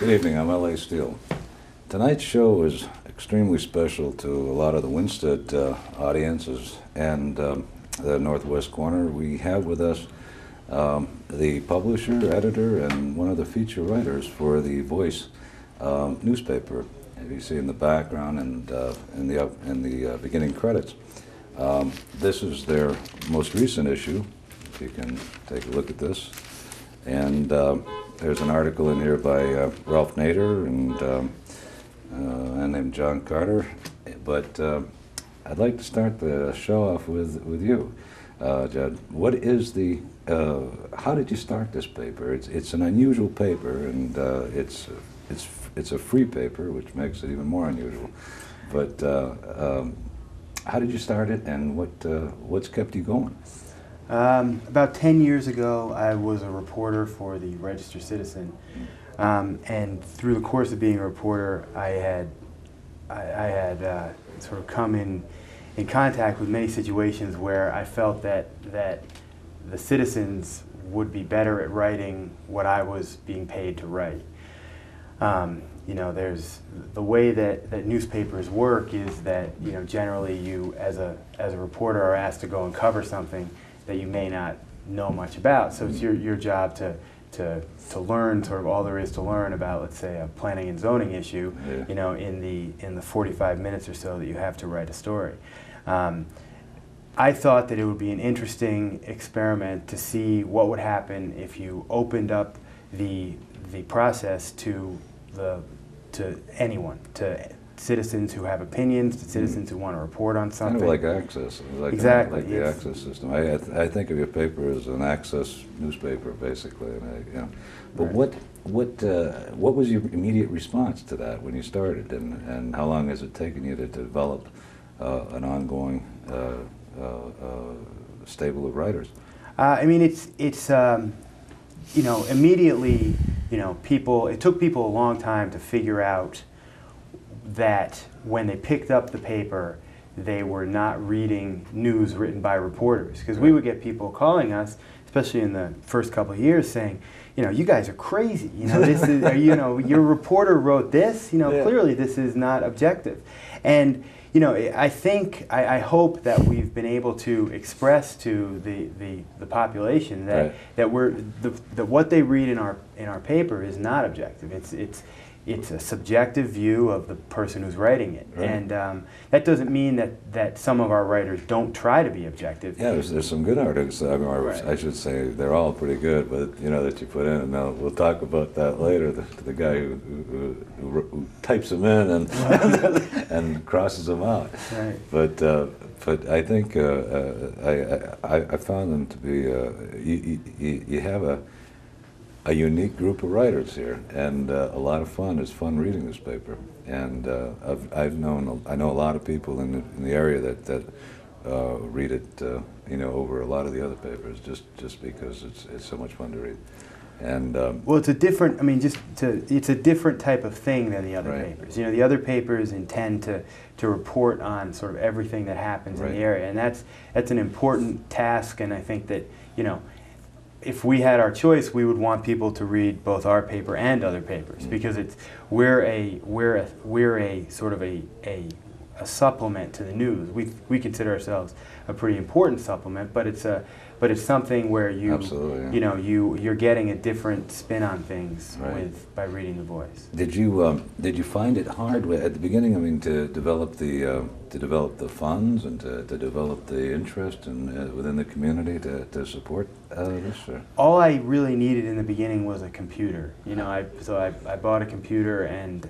Good evening, I'm L.A. Steele. Tonight's show is extremely special to a lot of the Winsted audiences and the Northwest corner. We have with us the publisher, editor, and one of the feature writers for the Voice newspaper. As you see in the background and in the beginning credits. This is their most recent issue, if you can take a look at this. And there's an article in here by Ralph Nader and a man named John Carter. But I'd like to start the show off with you, Jedd. What is the, how did you start this paper? It's an unusual paper, and it's a free paper, which makes it even more unusual. But how did you start it, and what's kept you going? About 10 years ago, I was a reporter for the Register Citizen, and through the course of being a reporter, I had sort of come in contact with many situations where I felt that the citizens would be better at writing what I was being paid to write. You know, there's the way that newspapers work is that, you know, generally you as a reporter are asked to go and cover something that you may not know much about. So it's your job to learn sort of all there is to learn about, let's say, a planning and zoning issue, yeah, you know, in the 45 minutes or so that you have to write a story. I thought that it would be an interesting experiment to see what would happen if you opened up the process to anyone, to citizens who have opinions, to citizens who want to report on something. Kind of like Access, exactly, like the Access system. I think of your paper as an Access newspaper, basically. And you know. But right. What was your immediate response to that when you started, and how long has it taken you to develop an ongoing stable of writers? I mean, it's you know, immediately, you know, it took people a long time to figure out that when they picked up the paper, they were not reading news written by reporters. Because we would get people calling us, especially in the first couple of years, saying, you know, you guys are crazy. You know, this is, you know, your reporter wrote this. You know, yeah, clearly this is not objective. And you know, I hope that we've been able to express to the population that right, that what they read in our paper is not objective. It's a subjective view of the person who's writing it, right, and that doesn't mean that some of our writers don't try to be objective. Yeah, there's some good articles. Right. I should say they're all pretty good, but you know that you put in, and now we'll talk about that later. The guy who types them in and and crosses them out. Right. But I think I found them to be you have a unique group of writers here, and a lot of fun. It's fun reading this paper, and I know a lot of people in the area that read it, you know, over a lot of the other papers, just because it's so much fun to read. And well, it's a different. I mean, it's a different type of thing than the other right, papers. You know, the other papers intend to report on sort of everything that happens right, in the area, and that's an important task. And I think that, you know, if we had our choice, we would want people to read both our paper and other papers, because we're a sort of a supplement to the news. We consider ourselves a pretty important supplement, but it's something where you absolutely, yeah, you know, you're getting a different spin on things right, by reading the Voice. Did you find it hard at the beginning? I mean, to develop the funds and to develop the interest within the community to support this? Or? All I really needed in the beginning was a computer. You know, I bought a computer, and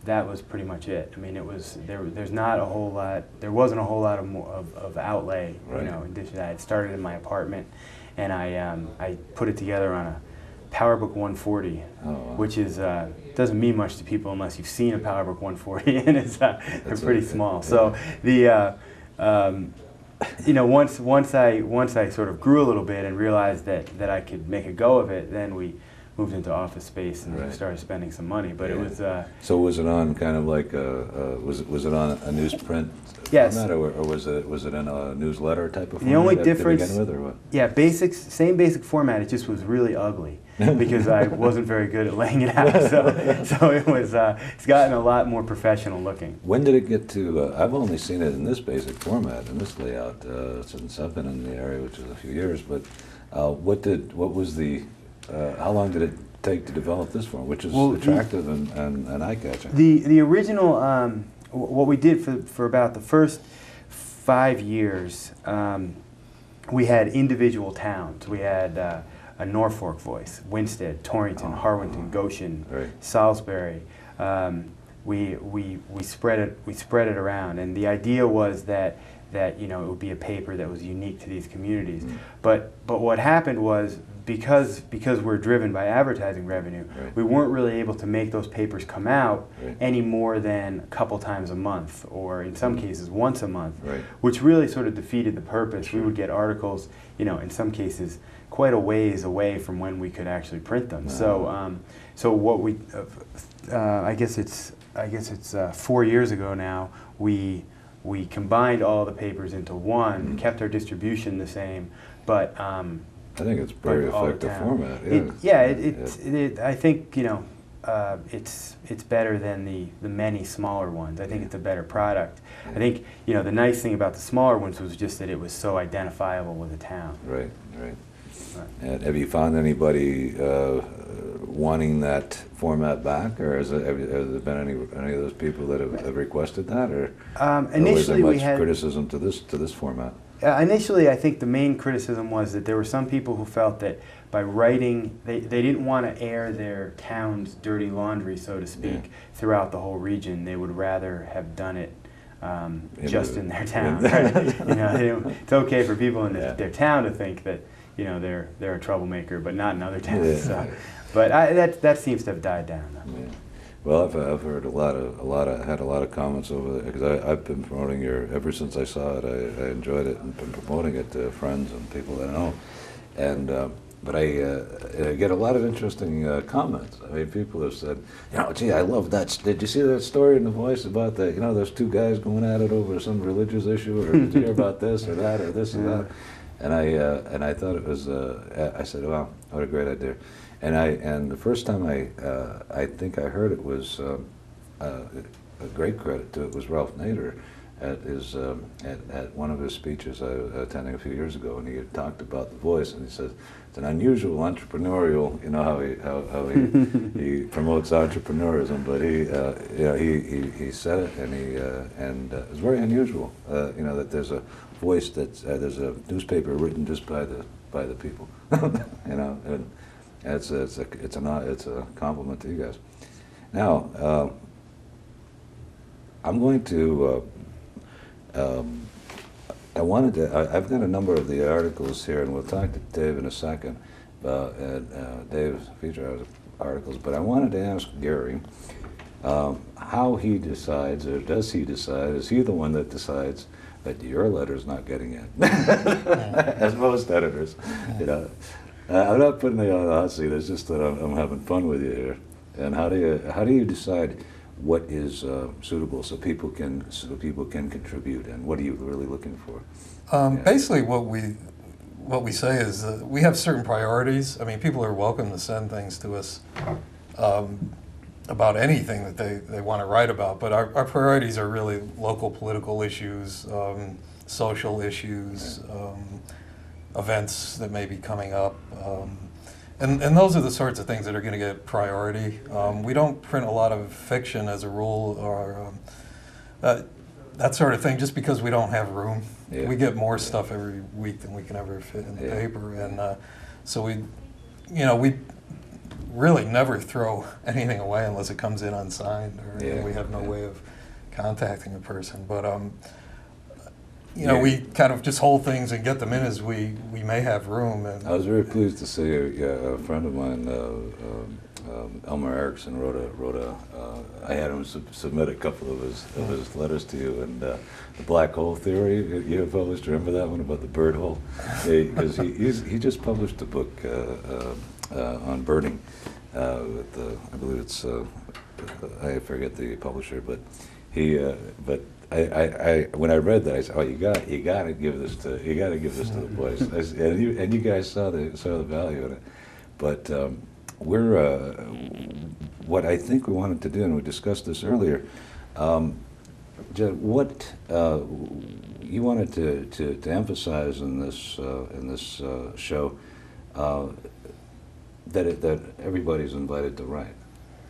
that was pretty much it. I mean, there's not a whole lot. There wasn't a whole lot of outlay. Right. You know, in addition to that, I started in my apartment, and I put it together on a PowerBook 140, oh, wow, which is doesn't mean much to people unless you've seen a PowerBook 140, and they're pretty small. Yeah. So the you know, once I sort of grew a little bit and realized that I could make a go of it, then we moved into office space and Right. started spending some money. But Yeah. it was So was it on kind of like was it on a newsprint Yes. format, or was it in a newsletter type of format? The only to difference, begin with, or what? yeah, same basic format. It just was really ugly because I wasn't very good at laying it out. So it was. It's gotten a lot more professional looking. When did it get to? I've only seen it in this basic format, in this layout, since I've been in the area, which is a few years. But how long did it take to develop this form, which is attractive and eye-catching? The original, what we did for about the first 5 years, we had individual towns. We had a Norfolk voice, Winsted, Torrington, Harwinton, Goshen, Right. Salisbury. We spread it around, and the idea was that it would be a paper that was unique to these communities. Mm. But what happened was, because we're driven by advertising revenue, Right. we weren't really able to make those papers come out Right. any more than a couple times a month, or in some cases once a month, Right. which really sort of defeated the purpose. We would get articles, in some cases quite a ways away from when we could actually print them. So what we, I guess it's 4 years ago now, we combined all the papers into one, kept our distribution the same, but I think it's a very all the effective town. format. I think it's better than the many smaller ones. I think it's a better product. I think the nice thing about the smaller ones was just that it was so identifiable with the town. Right, right. And have you found anybody wanting that format back, or has there been any of those people that have requested that, or Initially, was we there had much criticism to this format? Initially, I think the main criticism was that there were some people who felt that by writing, they didn't want to air their town's dirty laundry, so to speak, throughout the whole region. They would rather have done it just in their town. Right? It's okay for people in their town to think that they're a troublemaker, but not in other towns. So. But that seems to have died down. Yeah. Well, I've heard had a lot of comments over there, because I've been promoting ever since I saw it. I enjoyed it and been promoting it to friends and people that I know, and but I get a lot of interesting comments. I mean, people have said, gee, I love that. Did you see that story in The Voice about that? Those two guys going at it over some religious issue, or did you hear about this or that or this or that? And I thought it was. I said, wow, what a great idea. And the first time I think I heard it was a great credit to it was Ralph Nader at one of his speeches I was attending a few years ago, and he had talked about The Voice, and he says it's an unusual entrepreneurial, how he promotes entrepreneurism, but he said it, and it was very unusual, that there's a voice there's a newspaper written just by the people, and it's a compliment to you guys. Now, I'm going to. I've got a number of the articles here, and we'll talk to Dave in a second about Dave's feature articles. But I wanted to ask Gary how he decides, or does he decide? Is he the one that decides that your letter's not getting in, as most editors? I'm not putting you on the hot seat. It's just that I'm having fun with you here. And how do you decide what is suitable so people can contribute, and what are you really looking for? Basically, what we say is we have certain priorities. I mean, people are welcome to send things to us about anything that they want to write about, but our priorities are really local political issues, social issues, events that may be coming up. And those are the sorts of things that are going to get priority. We don't print a lot of fiction as a rule, or that sort of thing, just because we don't have room. Yeah. We get more stuff every week than we can ever fit in the paper, and so we really never throw anything away unless it comes in unsigned, or we have no way of contacting a person. But we kind of just hold things and get them in as we may have room. And I was very pleased to see a friend of mine, Elmer Erickson wrote a I had him submit a couple of his letters to you, and the black hole theory you have published. Remember that one about the bird hole? Because he just published a book on birding with I believe it's I forget the publisher, but I when I read that, I said, "Oh, you got to give this to the boys," and you guys saw the value in it. But we're what I think we wanted to do, and we discussed this earlier. Jedd, what you wanted to emphasize in this show that everybody's invited to write.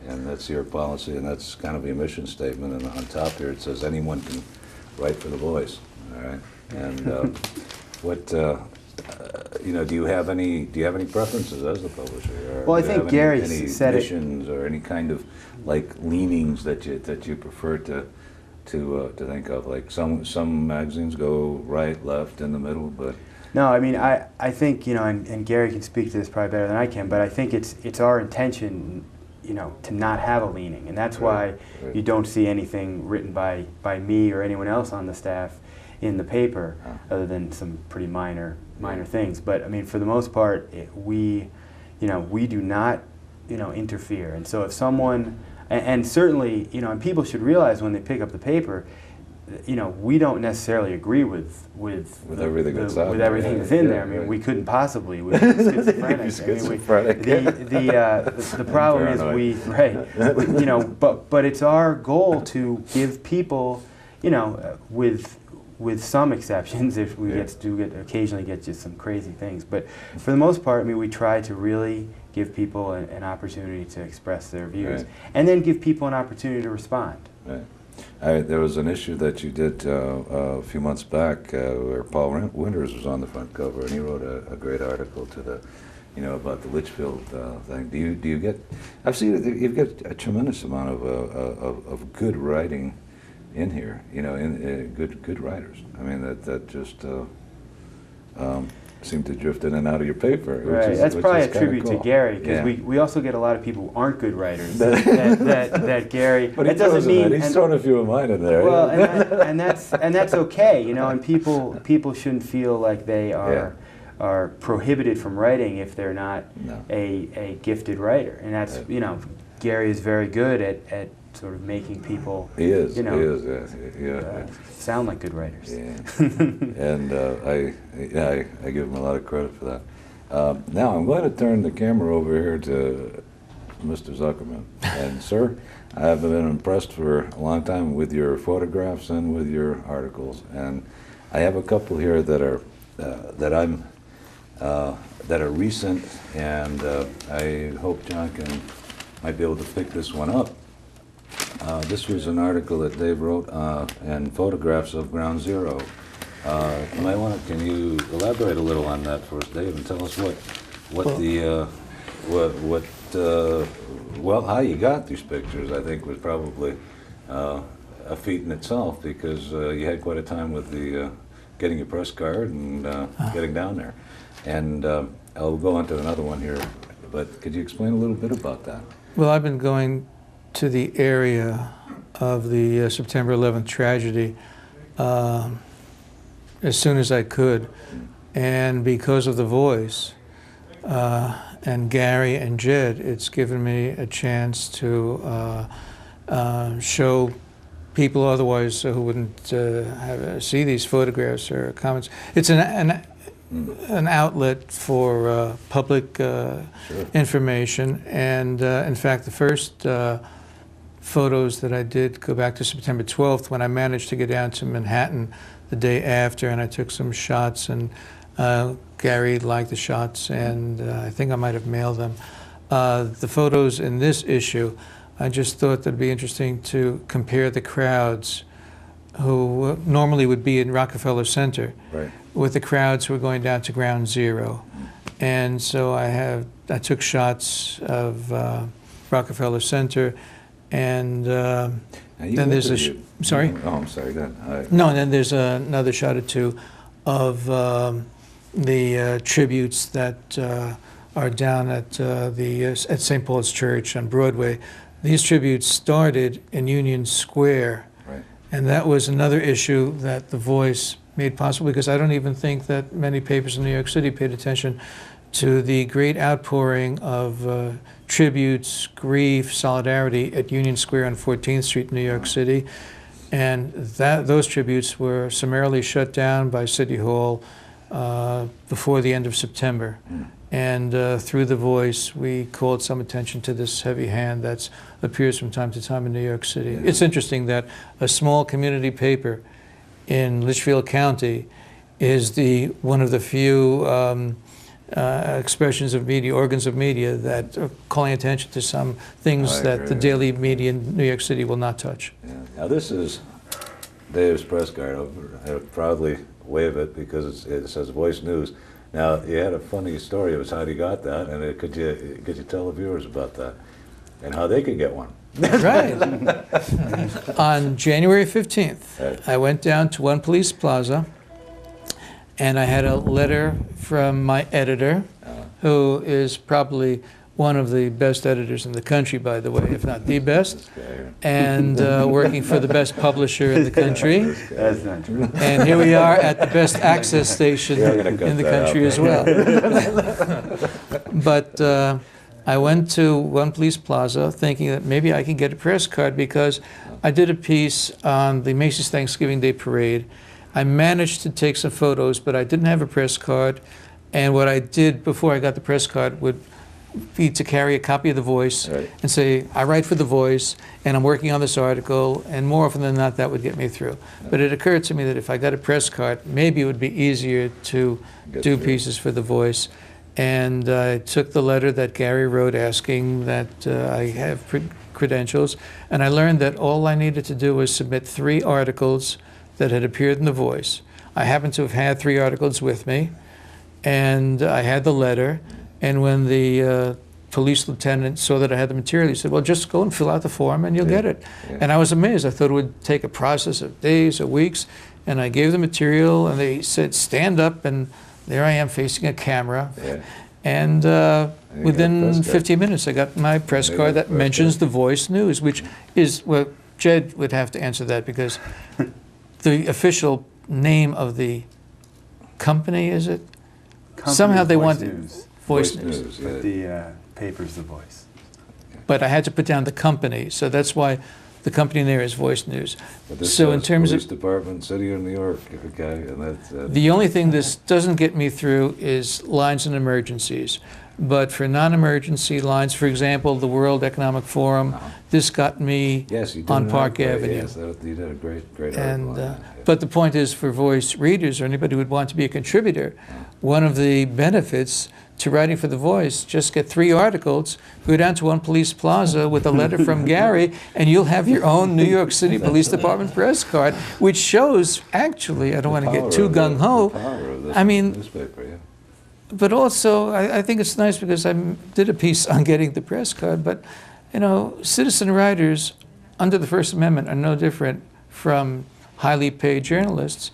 And that's your policy, and that's kind of your mission statement. And on top here it says anyone can write for the boys. All right. And what do you have any preferences as the publisher? Or well, I do you think have Gary any said missions or any kind of like leanings that you prefer to think of? Like some magazines go right, left, in the middle, but. No, I mean, I think, and Gary can speak to this probably better than I can, but I think it's our intention, to not have a leaning, and that's why you don't see anything written by me or anyone else on the staff in the paper, other than some pretty minor things. But I mean, for the most part, we do not, interfere. And so if someone, and certainly, and people should realize when they pick up the paper, we don't necessarily agree with everything that's out with there. everything that's in there. I mean, we couldn't possibly with schizophrenic. The problem is but it's our goal to give people, with some exceptions, if we occasionally get just some crazy things, but for the most part, I mean, we try to really give people an opportunity to express their views, and then give people an opportunity to respond. Right. There was an issue that you did a few months back where Paul Winters was on the front cover, and he wrote a great article to the, about the Litchfield thing. Do you get? I've seen that you've got a tremendous amount of good writing in here. Good writers. I mean that just seem to drift in and out of your paper. Right, that's probably a tribute cool. to Gary, because we also get a lot of people who aren't good writers. that Gary. But he doesn't mean he's thrown a few of mine in there. Well, and that's okay, and people shouldn't feel like they are prohibited from writing if they're not a gifted writer, and that's Gary is very good at sort of making people sound like good writers. Yeah. And I give him a lot of credit for that. Now I'm going to turn the camera over here to Mr. Zuckerman. And sir, I have been impressed for a long time with your photographs and with your articles. And I have a couple here that are that are recent, and I hope John might be able to pick this one up. This was an article that Dave wrote and photographs of Ground Zero. Can you elaborate a little on that for us, Dave, and tell us how you got these pictures? I think was probably a feat in itself, because you had quite a time with the getting your press card and getting down there. And I'll go on to another one here, but could you explain a little bit about that? Well, I've been going to the area of the September 11th tragedy as soon as I could, and because of The Voice and Gary and Jedd, it's given me a chance to show people otherwise who wouldn't see these photographs or comments. It's an outlet for public information, and in fact the first photos that I did go back to September 12th, when I managed to get down to Manhattan the day after, and I took some shots, and Gary liked the shots, and I think I might have mailed them. The photos in this issue, I just thought that it'd be interesting to compare the crowds who normally would be in Rockefeller Center with the crowds who are going down to Ground Zero. And so I took shots of Rockefeller Center, and then there's a sorry? Oh, I'm sorry, go ahead. No, and then there's another shot or two of the tributes that are down at at St. Paul's Church on Broadway. These tributes started in Union Square, Right. and that was another issue that The Voice made possible, because I don't even think that many papers in New York City paid attention to the great outpouring of tributes, grief, solidarity at Union Square on 14th Street in New York City. And those tributes were summarily shut down by City Hall before the end of September. And through The Voice, we called some attention to this heavy hand that appears from time to time in New York City. Yeah. It's interesting that a small community paper in Litchfield County is one of the few expressions of media, organs of media, that are calling attention to some things that the daily media in New York City will not touch. Yeah. Now this is Dave's press card. I'll proudly wave it because it says Voice News. Now you had a funny story of how you got that, and could you tell the viewers about that and how they could get one? Right. On January 15th, Right. I went down to One Police Plaza, and I had a letter from my editor, who is probably one of the best editors in the country, by the way, if not the best, and working for the best publisher in the country. That's not true. And here we are at the best access station You're gonna cut in the that country out. as well. But I went to One Police Plaza thinking that maybe I could get a press card, because I did a piece on the Macy's Thanksgiving Day Parade. I managed to take some photos, but I didn't have a press card. And what I did before I got the press card would be to carry a copy of The Voice Right. and say, I write for The Voice, and I'm working on this article, and more often than not, that would get me through. But it occurred to me that if I got a press card, maybe it would be easier to Get do through. pieces for The Voice. And I took the letter that Gary wrote asking that I have credentials, and I learned that all I needed to do was submit 3 articles that had appeared in The Voice. I happened to have had 3 articles with me, and I had the letter, and when the police lieutenant saw that I had the material, he said, well, just go and fill out the form and you'll get it. Yeah. And I was amazed. I thought it would take a process of days or weeks, and I gave the material, and they said, stand up, and there I am facing a camera. Yeah. And you got a within press card. 15 minutes, I got my press You got card a that press mentions card. The Voice News, which is, well, Jedd would have to answer that, because the official name of the company, is it? Company Somehow they Voice want News, Voice News. yeah. but the paper's The Voice. But I had to put down the company, so that's why the company there is Voice News. But this So in says terms Police of Department, City of New York, okay, and that's the only thing this doesn't get me through is lines and emergencies. But for non-emergency lines, for example, the World Economic Forum, this got me yes, you did on an Park article, Avenue. Yes, you did a great article And, on that. but the point is, for Voice readers or anybody who would want to be a contributor, one of the benefits to writing for The Voice, just get 3 articles, go down to One Police Plaza with a letter from Gary, and you'll have your own New York City Police Department press card, which shows, actually, I don't want to get too gung-ho, I mean, newspaper, yeah. but also, I think it's nice because I did a piece on getting the press card, but, you know, citizen writers under the First Amendment are no different from highly paid journalists.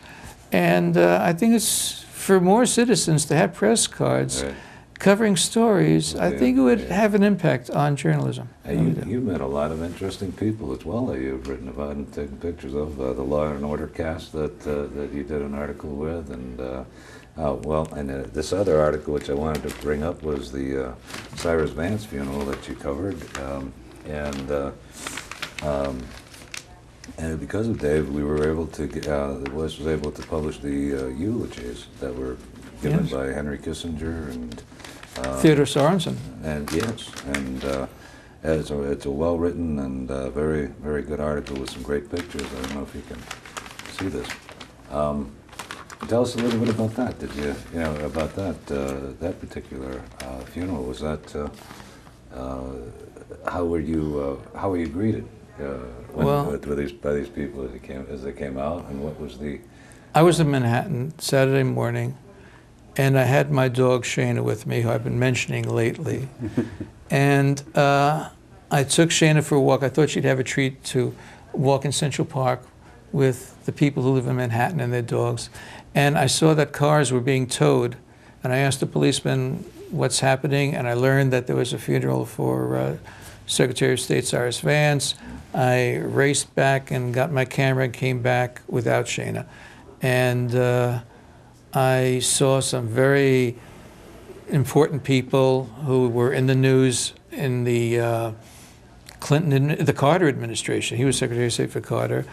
And I think it's for more citizens to have press cards Right. covering stories. I Yeah, think it would yeah. have an impact on journalism. And you've met a lot of interesting people as well that you've written about and taken pictures of. The Law and Order cast that you did an article with, and this other article which I wanted to bring up was the Cyrus Vance funeral that you covered, and because of Dave, we were able to get, the Voice was able to publish the eulogies that were given Yes. by Henry Kissinger and. Theodore Sorensen. And yes, and it's a well-written and very, very good article with some great pictures. I don't know if you can see this. Tell us a little bit about that. Did you know about that particular funeral? Was that how were you greeted by these people as they came out, and what was the? I was in Manhattan Saturday morning, and I had my dog Shayna with me, who I've been mentioning lately. And I took Shayna for a walk. I thought she'd have a treat to walk in Central Park with the people who live in Manhattan and their dogs. And I saw that cars were being towed. And I asked the policeman, what's happening, and I learned that there was a funeral for Secretary of State Cyrus Vance. I raced back and got my camera and came back without Shana. And I saw some very important people who were in the news in the the Carter administration. He was Secretary of State for Carter.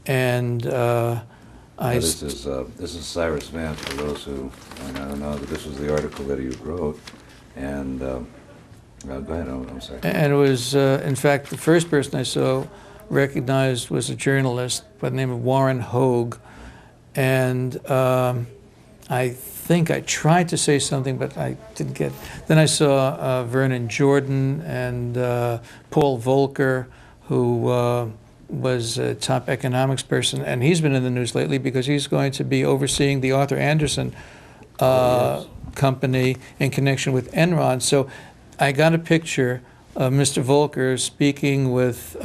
And This is Cyrus Vance, for those who I don't know, but this was the article that he wrote. And go ahead, I'm sorry. And it was, in fact, the first person I saw recognized was a journalist by the name of Warren Hogue. And I think I tried to say something, but I didn't get. Then I saw Vernon Jordan and Paul Volcker, who was a top economics person, and he's been in the news lately because he's going to be overseeing the Arthur Andersen company in connection with Enron. So I got a picture of Mr. Volcker speaking with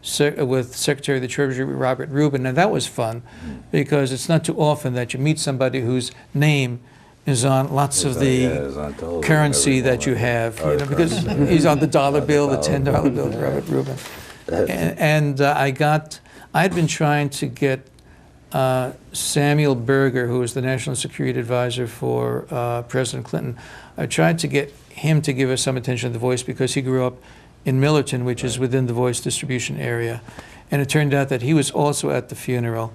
Secretary of the Treasury Robert Rubin, and that was fun because it's not too often that you meet somebody whose name is on lots of the currency that you have, because he's on the dollar bill, the $10 bill, Robert Rubin. And I'd been trying to get Samuel Berger, who was the National Security Advisor for President Clinton. I tried to get him to give us some attention to The Voice because he grew up in Millerton, which is within the Voice distribution area. And it turned out that he was also at the funeral.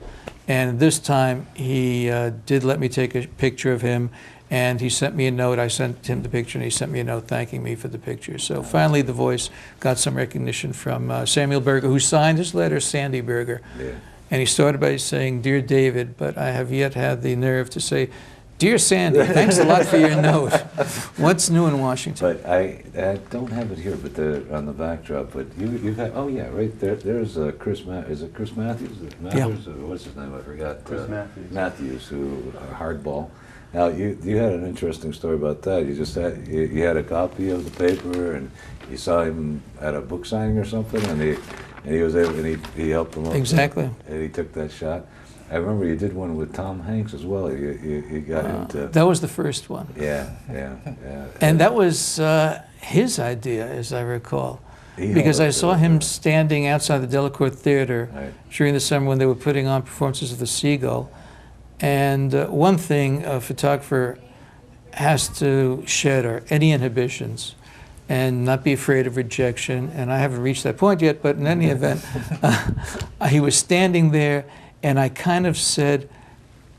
And this time he did let me take a picture of him, and he sent me a note. I sent him the picture, and he sent me a note thanking me for the picture. So finally, The Voice got some recognition from Samuel Berger, who signed his letter, Sandy Berger. Yeah. And he started by saying, "Dear David," but I have yet had the nerve to say, "Dear Sandy, thanks a lot for your note. What's new in Washington?" But I don't have it here, but on the backdrop. But you have, oh yeah, right there. There's Chris. Is it Chris Matthews? Matthews? Or what's his name? I forgot. Chris Matthews. Matthews, who hardball. Now you had an interesting story about that. You just had you had a copy of the paper, and you saw him at a book signing or something, and he was able, and he helped him up. Exactly. And he took that shot. I remember you did one with Tom Hanks as well. You got him to. That was the first one. Yeah. And that was his idea, as I recall. Because I saw him standing outside the Delacorte Theater during the summer when they were putting on performances of The Seagull. And one thing a photographer has to shed are any inhibitions and not be afraid of rejection. And I haven't reached that point yet, but in any event, he was standing there, and I kind of said,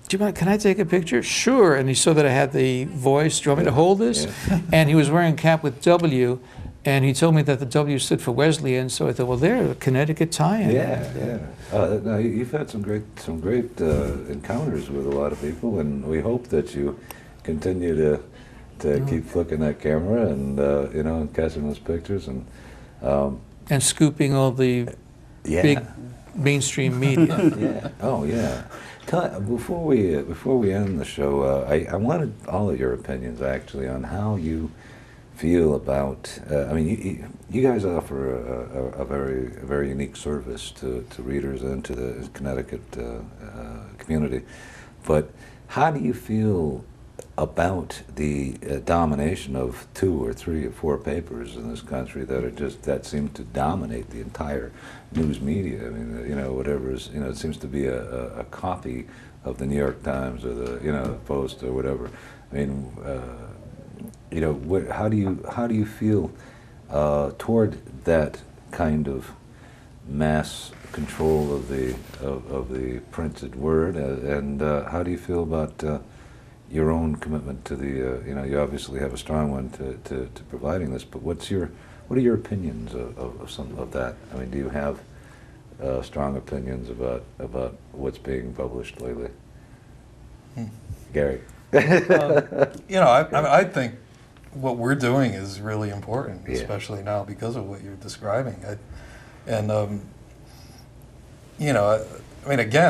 "Do you mind, can I take a picture?" "Sure." And he saw that I had the voice. "Do you want me to hold this?" Yeah. And he was wearing a cap with W, and he told me that the W stood for Wesleyan, so I thought, well, they're a Connecticut tie-in. Yeah. Now you've had some great encounters with a lot of people, and we hope that you continue to keep flicking that camera and and catching those pictures and scooping all the big mainstream media. Yeah. Oh yeah. Before we end the show, I wanted all of your opinions actually on how you feel about. I mean, you guys offer a very unique service to readers and to the Connecticut community. But how do you feel about the domination of 2 or 3 or 4 papers in this country that seem to dominate the entire news media? I mean, whatever is, it seems to be a copy of the New York Times or the Post or whatever. I mean, how do you feel toward that kind of mass control of the printed word, and how do you feel about your own commitment to the, you obviously have a strong one to providing this, but what are your opinions of some of that? I mean, do you have strong opinions about what's being published lately? Gary? I think what we're doing is really important, especially now because of what you're describing. Again,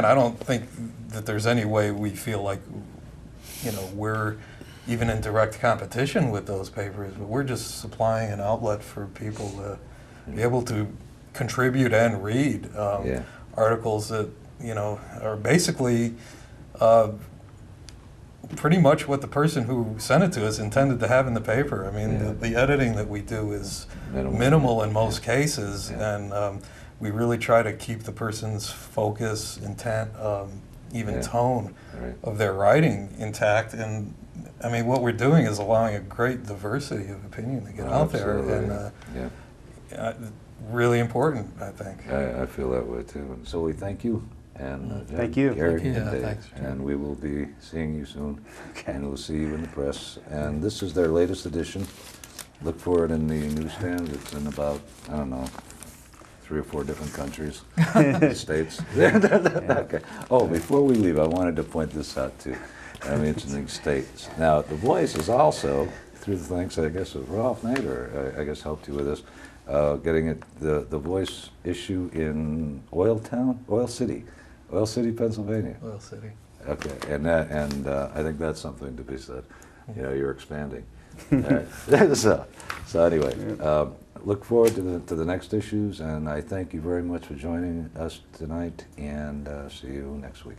I don't think that there's any way we feel like we're even in direct competition with those papers, but we're just supplying an outlet for people to be able to contribute and read articles that are basically pretty much what the person who sent it to us intended to have in the paper. I mean, Yeah. the editing that we do is Minimal. minimal in most cases, Yeah. and we really try to keep the person's focus, intent, even Yeah. tone Right. of their writing intact. And I mean, what we're doing is allowing a great diversity of opinion to get out there, Absolutely. and Yeah. really important, I think. I feel that way too. And so we thank you. And Jedd, Thank you. Gary, Thank you. and Yeah, Dave. thanks, Jedd. And we will be seeing you soon. Okay. And we'll see you in the press. And this is their latest edition. Look for it in the newsstand. It's in about, I don't know, 3 or 4 different countries, states. Okay. Oh, before we leave, I wanted to point this out too. I mean, it's in the states. Now, The Voice is also, through the thanks, I guess, of Ralph Nader, I guess helped you with this, getting it the Voice issue in Oil City, Pennsylvania. Oil City. Okay, and I think that's something to be said. You know, you're expanding. All right. So anyway, look forward to the next issues, and I thank you very much for joining us tonight, and see you next week.